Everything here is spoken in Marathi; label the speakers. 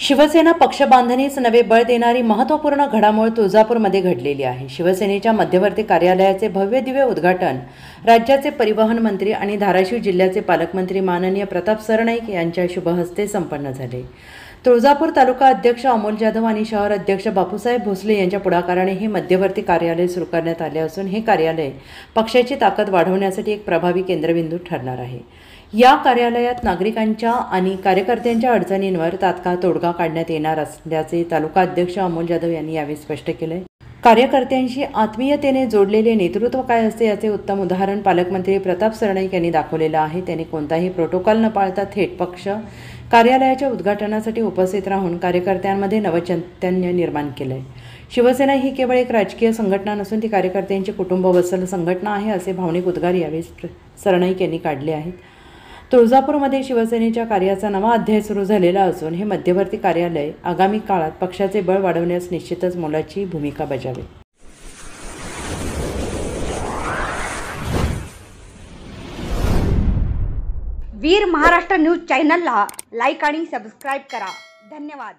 Speaker 1: शिवसेना पक्षबांधणीस नवे बळ देणारी महत्त्वपूर्ण घडामोड तुळजापूरमध्ये घडलेली आहे। शिवसेनेच्या मध्यवर्ती कार्यालयाचे भव्य दिव्य उद्घाटन राज्याचे परिवहन मंत्री आणि धाराशिव जिल्ह्याचे पालकमंत्री माननीय प्रताप सरनाईक यांच्या शुभहस्ते संपन्न झाले। तुळजापूर तालुका अध्यक्ष अमोल जाधव आणि शहर अध्यक्ष बापूसाहेब भोसले यांच्या पुढाकाराने हे मध्यवर्ती कार्यालय सुरू करण्यात आले असून हे कार्यालय पक्षाची ताकद वाढवण्यासाठी एक प्रभावी केंद्रबिंदू ठरणार आहे। या कार्यालयात नागरिकांच्या आणि कार्यकर्त्यांच्या अडचणींवर तात्काळ तोडगा काढण्यात येणार असल्याचे तालुका अध्यक्ष अमोल जाधव यांनी यावेळी स्पष्ट केले। कार्यकर्त्यांशी आत्मीयतेने जोडलेले नेतृत्व काय असते याचे उत्तम उदाहरण पालकमंत्री प्रताप सरनाईक यांनी दाखवलेले आहे। त्यांनी कोणताही प्रोटोकॉल न पाळता थेट पक्ष कार्यालयाच्या उद्घाटनासाठी उपस्थित राहून कार्यकर्त्यांमध्ये नवचैतन्य निर्माण केले। शिवसेना ही केवळ एक राजकीय संघटना नसून ती कार्यकर्त्यांची कुटुंब वत्सल संघटना आहे असे भावनिक उद्गार यावेळी सरनाईक यांनी काढले आहेत। तुळजापूरमध्ये शिवसेनेच्या कार्याचा नवा अध्याय सुरू झालेला असून हे मध्यवर्ती कार्यालय आगामी काळात पक्षाचे बळ वाढवण्यास निश्चितच मोलाची भूमिका बजावेल।
Speaker 2: वीर महाराष्ट्र न्यूज चॅनलला लाईक आणि सबस्क्राइब करा। धन्यवाद।